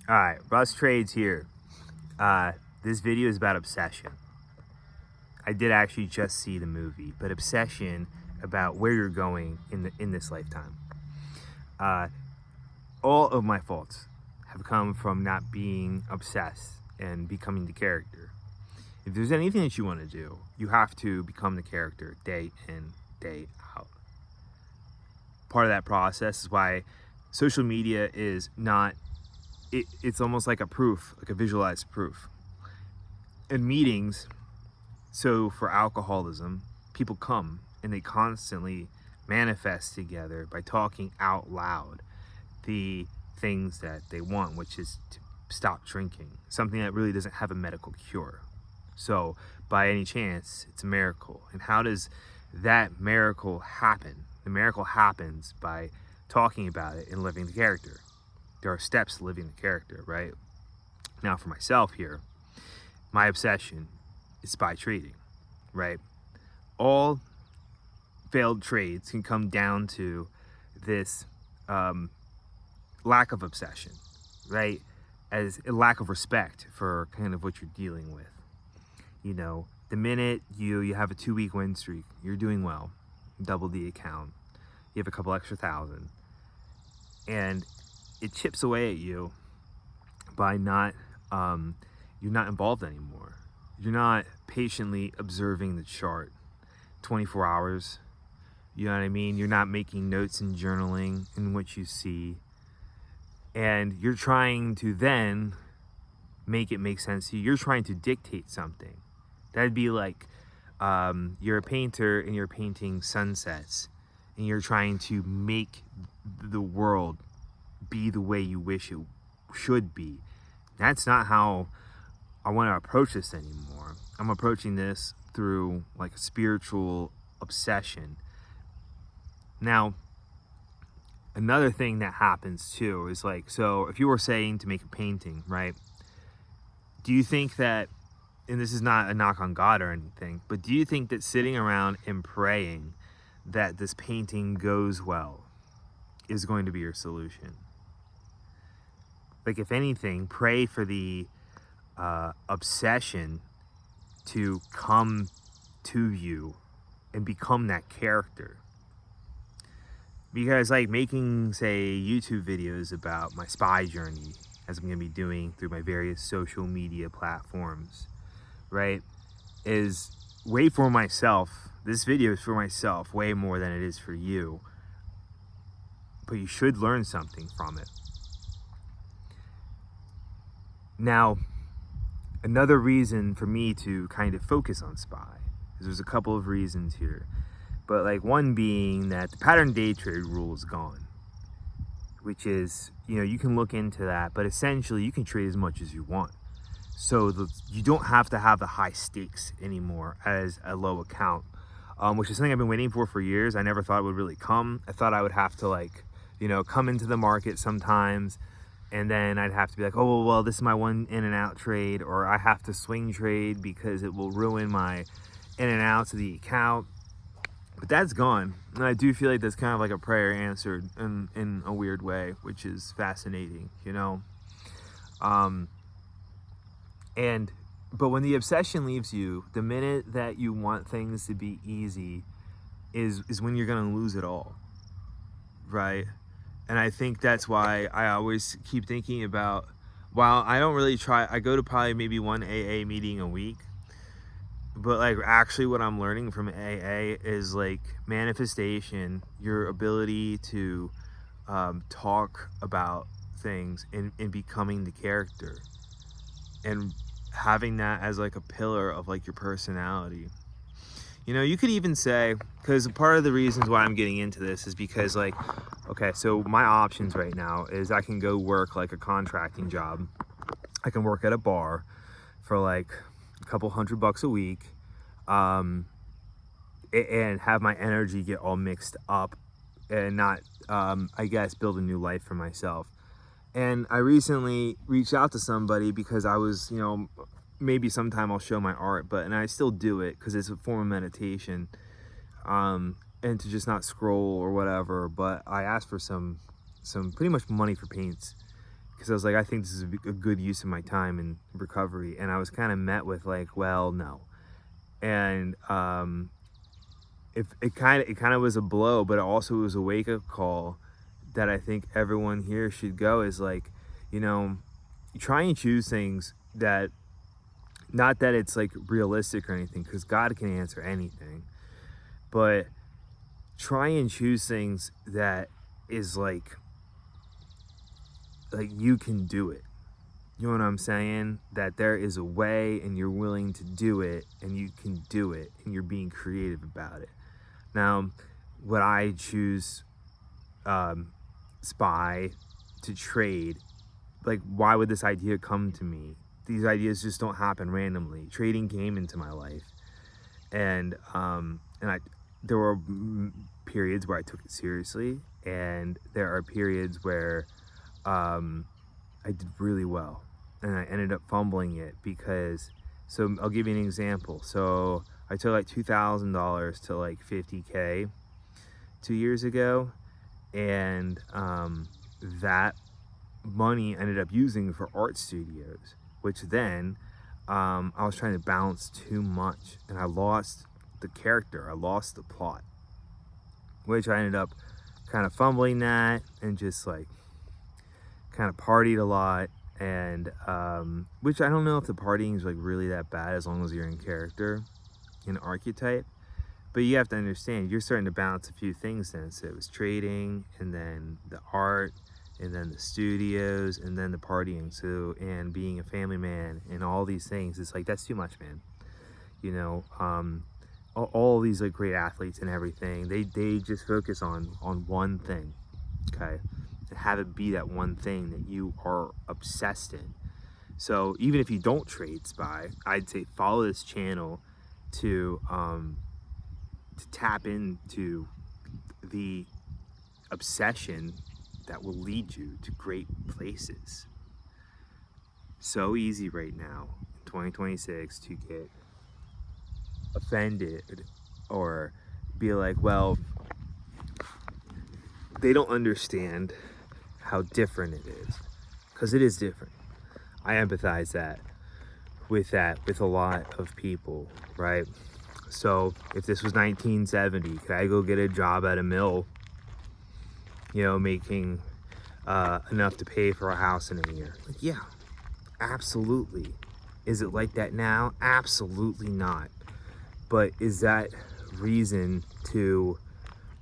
Alright, Russ Trades here. This video is about obsession. I did actually just see the movie, but obsession about where you're going in this lifetime. All of my faults have come from not being obsessed and becoming the character. If there's anything that you want to do, you have to become the character day in, day out. Part of that process is why social media is not, it's almost like a proof, like a visualized proof. In meetings, so for alcoholism, people come and they constantly manifest together by talking out loud the things that they want, which is to stop drinking, something that really doesn't have a medical cure. So by any chance, it's a miracle. And how does that miracle happen? The miracle happens by talking about it and living the character. There are steps to living the character, right? Now for myself here, my obsession is SPY trading, right? All failed trades can come down to this lack of obsession, right? As a lack of respect for kind of what you're dealing with. You know, the minute you have a 2-week win streak, you're doing well, double the account, you have a couple extra thousand, and it chips away at you by not, you're not involved anymore. You're not patiently observing the chart 24 hours. You know what I mean? You're not making notes and journaling in what you see. And you're trying to then make it make sense to you. You're trying to dictate something. That'd be like you're a painter and you're painting sunsets and you're trying to make the world be the way you wish it should be. That's not how I want to approach this anymore. I'm approaching this through like a spiritual obsession. Now, another thing that happens too is like, so if you were saying to make a painting, right? Do you think that, and this is not a knock on God or anything, but do you think that sitting around and praying that this painting goes well is going to be your solution? Like, if anything, pray for the obsession to come to you and become that character. Because like making, say, YouTube videos about my SPY journey, as I'm going to be doing through my various social media platforms, right, is way for myself. This video is for myself way more than it is for you. But you should learn something from it. Now, another reason for me to kind of focus on SPY is there's a couple of reasons here. But like one being that the pattern day trade rule is gone, which is, you know, you can look into that, but essentially you can trade as much as you want. So you don't have to have the high stakes anymore as a low account, which is something I've been waiting for years. I never thought it would really come. I thought I would have to like, you know, come into the market sometimes and then I'd have to be like, oh, well, this is my one in and out trade, or I have to swing trade because it will ruin my in and outs of the account. But that's gone. And I do feel like that's kind of like a prayer answered in a weird way, which is fascinating, you know? But when the obsession leaves you, the minute that you want things to be easy is when you're gonna lose it all, right? And I think that's why I always keep thinking about, while I don't really try, I go to probably maybe one AA meeting a week, but like actually what I'm learning from AA is like manifestation, your ability to talk about things and becoming the character and having that as like a pillar of like your personality. You know, you could even say, because part of the reasons why I'm getting into this is because like, okay, so my options right now is I can go work like a contracting job. I can work at a bar for like a couple $100 a week, and have my energy get all mixed up and not, I guess, build a new life for myself. And I recently reached out to somebody because I was, you know, maybe sometime I'll show my art, and I still do it because it's a form of meditation, and to just not scroll or whatever. But I asked for some pretty much money for paints, because I was like, I think this is a good use of my time in recovery. And I was kind of met with like, well, no. And it kind of was a blow, but it also was a wake up call that I think everyone here should go is like, you know, try and choose things that, not that it's like realistic or anything, because God can answer anything, but try and choose things that is like you can do it. You know what I'm saying? That there is a way and you're willing to do it and you can do it and you're being creative about it. Now, would I choose SPY to trade? Like, why would this idea come to me? These ideas just don't happen randomly. Trading came into my life, and there were periods where I took it seriously, and there are periods where I did really well, and I ended up fumbling it because. So I'll give you an example. So I took like $2,000 to like 50K 2 years ago, and that money ended up using for art studios, which then I was trying to balance too much, and I lost the character, I lost the plot, which I ended up kind of fumbling that and just like kind of partied a lot. And which I don't know if the partying is like really that bad as long as you're in character, in archetype. But you have to understand, you're starting to balance a few things then. So it was trading, and then the art, and then the studios, and then the partying. So, and being a family man, and all these things. It's like, that's too much, man. You know, all these like great athletes and everything, they just focus on one thing, okay? And have it be that one thing that you are obsessed in. So even if you don't trade SPY, I'd say follow this channel to tap into the obsession that will lead you to great places. So easy right now in 2026 to get offended or be like, well, they don't understand how different it is, because it is different. I empathize with a lot of people, right? So if this was 1970, could I go get a job at a mill, you know, making enough to pay for a house in a year? Like, yeah, absolutely. Is it like that now? Absolutely not. But is that reason to,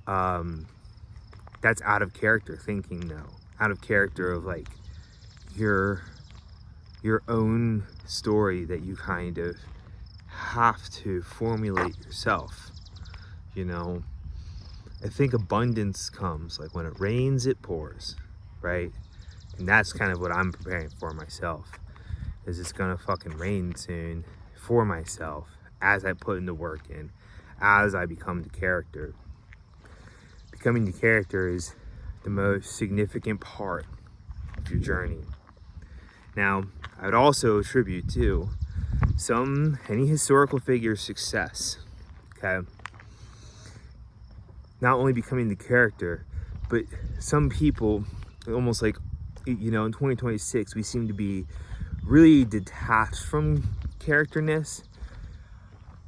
that's out of character thinking though. Out of character of like your own story that you kind of have to formulate yourself, you know? I think abundance comes, like when it rains, it pours, right? And that's kind of what I'm preparing for myself, is it's gonna fucking rain soon for myself as I put in the work in, as I become the character. Becoming the character is the most significant part of your journey. Now, I would also attribute to any historical figure's success, okay? Not only becoming the character, but some people, almost like, you know, in 2026, we seem to be really detached from characterness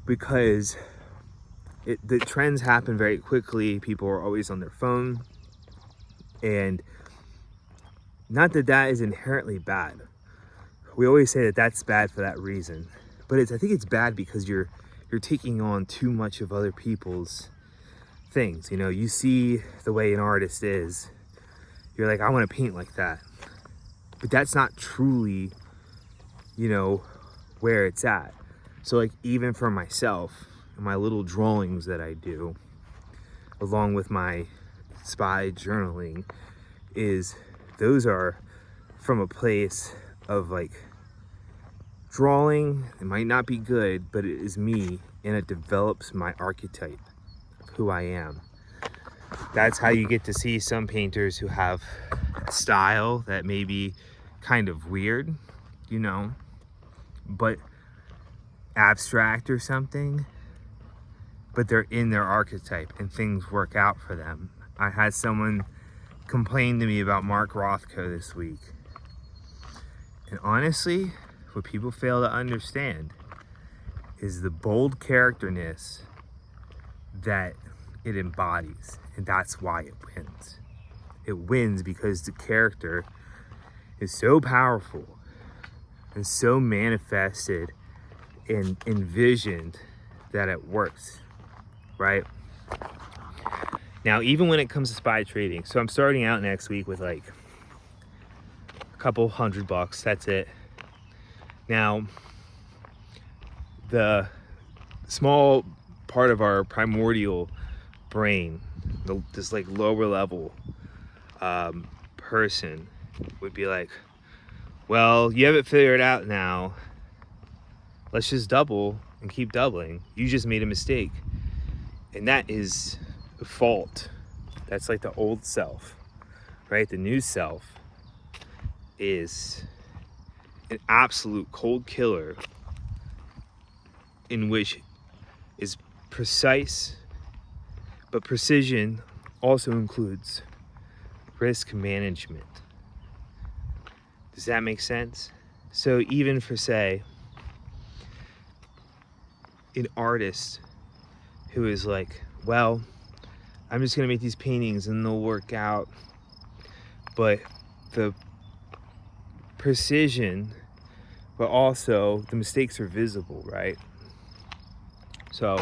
because the trends happen very quickly. People are always on their phone, and not that that is inherently bad. We always say that that's bad for that reason, but I think it's bad because you're taking on too much of other people's things. You know, you see the way an artist is, you're like, I want to paint like that, but that's not truly, you know, where it's at. So like, even for myself, my little drawings that I do, along with my SPY journaling, those are from a place of like drawing. It might not be good, but it is me, and it develops my archetype of who I am. That's how you get to see some painters who have a style that may be kind of weird, you know, but abstract or something, but they're in their archetype and things work out for them. I had someone complain to me about Mark Rothko this week, And honestly, what people fail to understand is the bold characterness that it embodies, and that's why it wins. It wins because the character is so powerful and so manifested and envisioned that it works, right? Now, even when it comes to SPY trading, so I'm starting out next week with like a couple $100, that's it. Now, the small part of our primordial brain, this like lower level person would be like, well, you have it figured out now. Let's just double and keep doubling. You just made a mistake. And that is a fault. That's like the old self, right? The new self is an absolute cold killer in which is precise, but precision also includes risk management. Does that make sense? So even for, say, an artist who is like, well, I'm just gonna make these paintings and they'll work out, but the precision, but also the mistakes are visible, right? So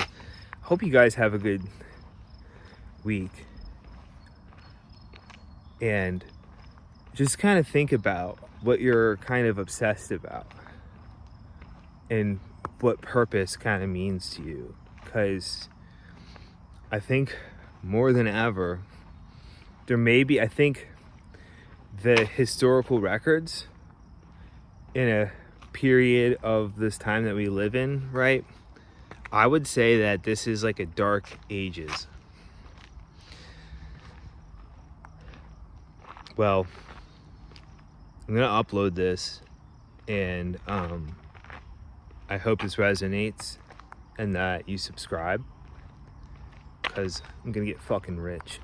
hope you guys have a good week, and just kind of think about what you're kind of obsessed about and what purpose kind of means to you, because I think more than ever I think the historical records in a period of this time that we live in, right, I would say that this is like a dark ages. Well, I'm gonna upload this, and I hope this resonates and that you subscribe, because I'm gonna get fucking rich.